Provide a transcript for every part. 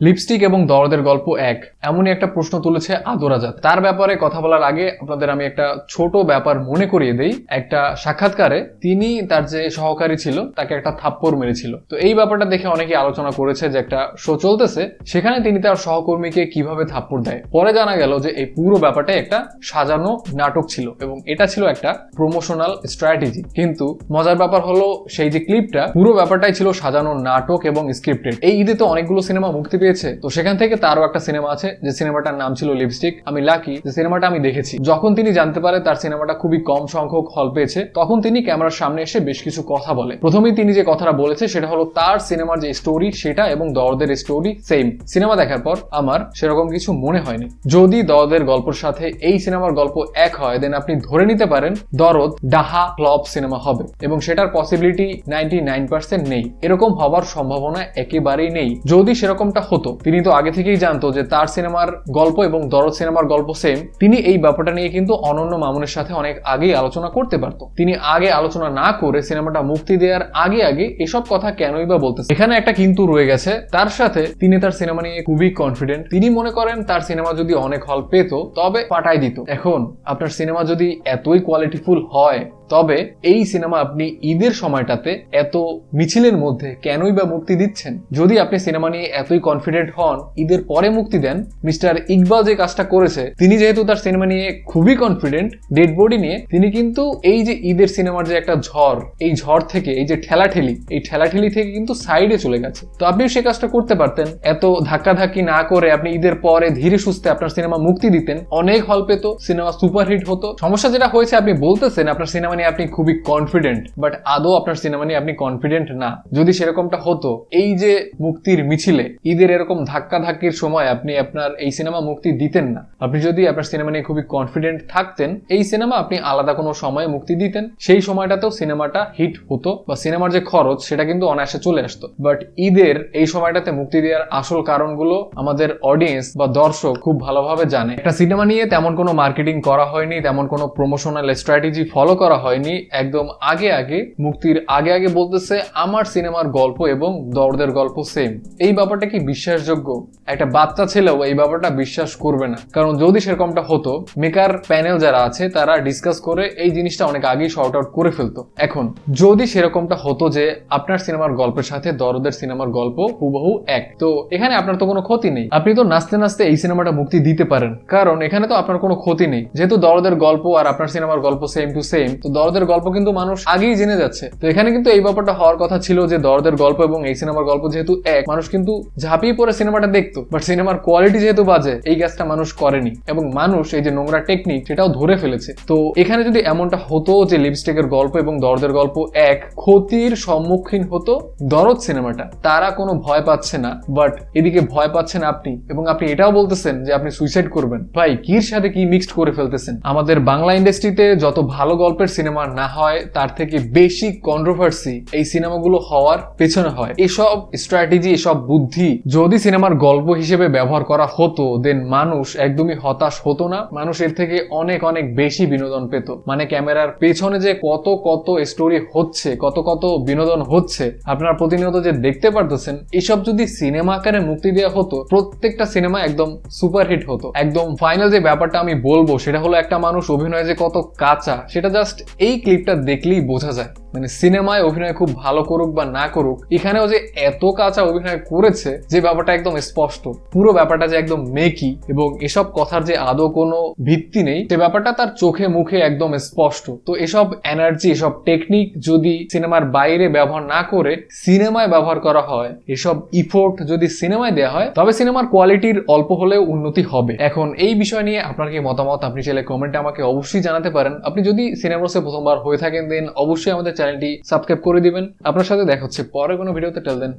Lipstick এবং দরদের গল্প এক এমনই একটা প্রশ্ন তুলেছে আদর আজাদ। তার ব্যাপারে কথা বলার আগে আপনাদের আমি একটা ছোট ব্যাপার মনে করিয়ে দেই। একটা সাক্ষাৎকারে তিনি তার যে সহকারী ছিল তাকে একটা থাপ্পড় মেরেছিল। তো এই ব্যাপারটা দেখে অনেকেই আলোচনা করেছে যে একটা শো চলতেছে, সেখানে তিনি তার সহকর্মীকে কিভাবে থাপ্পড় দেয়। পরে জানা গেল যে এই পুরো ব্যাপারটা একটা সাজানো নাটক ছিল এবং এটা ছিল একটা প্রমোশনাল স্ট্র্যাটেজি। কিন্তু মজার ব্যাপার হলো সেই যে ক্লিপটা, পুরো ব্যাপারটাই ছিল সাজানো নাটক এবং স্ক্রিপ্টেড। এই ঈদে তো অনেকগুলো সিনেমা মুক্তি পেয়েছে, তো সেখান থেকে তারও একটা সিনেমা আছে যে সিনেমাটার নাম ছিল লিপস্টিক। আমি লাকি যে সিনেমাটা আমি দেখেছি। যখন তিনি জানতে পারে তার সিনেমাটা খুবই কম সংখ্যক হল পেয়েছে, তখন তিনি ক্যামেরার সামনে এসে বেশ কিছু কথা বলে। প্রথমেই তিনি যে কথাটা বলেছে সেটা হলো তার সিনেমার যে স্টোরি সেটা এবং দরদের স্টোরি সেম। সিনেমা দেখার পর আমার সেরকম কিছু মনে হয়নি। যদি দরদের গল্পের সাথে এই সিনেমার গল্প এক হয়, দেন আপনি ধরে নিতে পারেন দরদ ডাহা ফ্লপ সিনেমা হবে এবং সেটার পসিবিলিটি 99% নেই। এরকম হবার সম্ভাবনা একেবারেই নেই। যদি সেরকমটা হতো, তিনি তো আগে থেকেই জানতো যে তার সিনেমার গল্প এবং দরদ সিনেমার গল্প সেম। তিনি এই ব্যাপারটা নিয়ে কিন্তু অনন্য মামুনের সাথে অনেক আগেই আলোচনা করতে পারতো। তিনি আগে আলোচনা না করে সিনেমাটা মুক্তি দেওয়ার আগে আগে এসব কথা কেনই বা বলতেছে। এখানে একটা কিন্তু রয়ে গেছে। তার সাথে তিনি তার সিনেমা নিয়ে খুবই কনফিডেন্ট। তিনি মনে করেন তার সিনেমা যদি অনেক হল পেত তবে পাঠাই দিত। এখন আপনার সিনেমা যদি এতই কোয়ালিটিফুল হয়, তবে এই সিনেমা আপনি ঈদের সময়টাতে এত মিছিলের মধ্যে কেনই বা মুক্তি দিচ্ছেন? যদি আপনি সিনেমা নিয়ে এতই কনফিডেন্ট হন, ঈদের পরে মুক্তি দেন। মিস্টার ইকবাল যে কাজটা করেছে, তিনি যেহেতু তার সিনেমা নিয়ে খুবই কনফিডেন্ট, ডেড বডি নিয়ে, তিনি কিন্তু এই যে ঈদের সিনেমার যে একটা ঝড়, এই ঝড় থেকে এই যে ঠেলাঠেলি, এই ঠেলাঠেলি থেকে কিন্তু সাইডে চলে গেছে। তো আপনিও সে কাজটা করতে পারতেন। এত ধাক্কাধাক্কি না করে আপনি ঈদের পরে ধীরে সুস্থে আপনার সিনেমা মুক্তি দিতেন, অনেক হল পেত, সিনেমা সুপারহিট হতো। সমস্যা যেটা হয়েছে, আপনি বলতেছেন আপনার সিনেমা নিয়ে আপনি খুবই কনফিডেন্ট, বাট আদৌ আপনার সিনেমা নিয়ে আপনি কনফিডেন্ট না। যদি সেরকমটা হতো, এই যে মুক্তির মিছিলে ঈদের এরকম ধাক্কা ধাক্কির সময় আপনি আপনার এই সিনেমা মুক্তি দিতেন না। আপনি যদি আপনার সিনেমা নিয়ে খুবই কনফিডেন্ট থাকতেন, এই সিনেমা আপনি আলাদা কোনো সময়ে মুক্তি দিতেন, সেই সময়টাতেও সিনেমাটা হিট হতো বা সিনেমার যে খরচ সেটা কিন্তু অনায়াসে চলে আসতো। বাট ঈদের এই সময়টাতে মুক্তি দেওয়ার আসল কারণগুলো আমাদের অডিয়েন্স বা দর্শক খুব ভালোভাবে জানে। একটা সিনেমা নিয়ে তেমন কোনো মার্কেটিং করা হয়নি, তেমন কোনো প্রমোশনাল স্ট্র্যাটেজি ফলো করা হয়নি। একদম আগে আগে, মুক্তির আগে আগে বলতেছে আমার সিনেমার গল্প এবং দরদের গল্প সেম। এই ব্যাপারটা কি বিশ্বাসযোগ্য? একটা বাচ্চা ছেলেও এই ব্যাপারটা বিশ্বাস করবে না। কারণ যদি সেরকমটা হতো, মেকার প্যানেল যারা আছে তারা ডিসকাস করে এই জিনিসটা অনেক আগেই শর্ট আউট করে ফেলতো। এখন যদি সেরকমটা হতো যে আপনার সিনেমার গল্পের সাথে দরদের সিনেমার গল্প হুবহু এক, তো এখানে আপনার তো কোনো ক্ষতি নেই। আপনি তো নাচতে নাচতে এই সিনেমাটা মুক্তি দিতে পারেন, কারণ এখানে তো আপনার কোনো ক্ষতি নেই। যেহেতু দরদের গল্প আর আপনার সিনেমার গল্প সেম টু সেম, তো দরদের গল্প কিন্তু মানুষ আগেই জেনে যাচ্ছে। তো এখানে কিন্তু এই ব্যাপারটা হওয়ার কথা ছিল যে দরদের গল্প এবং এই সিনেমার গল্প যেহেতু এক, মানুষ কিন্তু ঝাঁপিয়ে পড়ে সিনেমাটা দেখতো। বাট সিনেমার কোয়ালিটি যেহেতু বাজে, এই কাজটা মানুষ করেনি এবং মানুষ এই যে নোংরা টেকনিক সেটাও ধরে ফেলেছে। তো এখানে যদি এমনটা হতো যে লিপস্টিকের গল্প এবং দরদের গল্প এক, ক্ষতির সম্মুখীন হতো দরদ সিনেমাটা। তারা কোনো ভয় পাচ্ছে না, বাট এদিকে ভয় পাচ্ছেন আপনি, এবং আপনি এটাও বলতেছেন যে আপনি সুইসাইড করবেন। ভাই, কির সাথে কি মিক্সড করে ফেলতেছেন? আমাদের বাংলা ইন্ডাস্ট্রিতে যত ভালো গল্পের সিনেমা না হয়, তার থেকে বেশি কন্ট্রোভার্সি এই সিনেমাগুলো হওয়ার পেছনে হয়। এসব স্ট্র্যাটেজি, এসব বুদ্ধি যদি সিনেমার গল্প হিসেবে ব্যবহার করা হতো, দেন মানুষ একদমই হতাশ হতো না। মানুষ এর থেকে অনেক অনেক বেশি বিনোদন পেত। মানে ক্যামেরার পেছনে যে কত কত স্টোরি হচ্ছে, কত কত বিনোদন হচ্ছে, আপনারা প্রতিনিয়ত যে দেখতে পারতেছেন, এসব যদি সিনেমা আকারে মুক্তি দেওয়া হতো, প্রত্যেকটা সিনেমা একদম সুপারহিট হতো। একদম ফাইনাল যে ব্যাপারটা আমি বলবো সেটা হলো, একটা মানুষ অভিনয় যে কত কাঁচা সেটা জাস্ট এই ক্লিপটা দেখলেই বোঝা যায়। মানে সিনেমায় অভিনয় খুব ভালো করুক বা না করুক, এখানেও যে এত কাঁচা অভিনয় করেছে যে ব্যাপারটা একদম স্পষ্ট। পুরো ব্যাপারটা যে একদম মেকি এবং এসব কথার যে আদৌ কোনো ভিত্তি নেই, সে ব্যাপারটা তার চোখে মুখে একদম স্পষ্ট। তো এসব এনার্জি, এসব টেকনিক যদি সিনেমার বাইরে ব্যবহার না করে সিনেমায় ব্যবহার করা হয়, এসব ইফোর্ট যদি সিনেমায় দেওয়া হয়, তবে সিনেমার কোয়ালিটির অল্প হলেও উন্নতি হবে। এখন এই বিষয় নিয়ে আপনার কি মতামত? আপনি চাইলে কমেন্টে আমাকে অবশ্যই জানাতে পারেন। আপনি যদি সিনেমাসে প্রথমবার হয়ে থাকেন, দেন অবশ্যই আমাদের চ্যানেলটি সাবস্ক্রাইব করে দিবেন। আপনার সাথে দেখা হচ্ছে পরে কোনো ভিডিওতে। টেল দেন,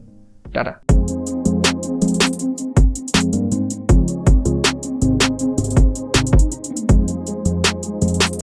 টাটা।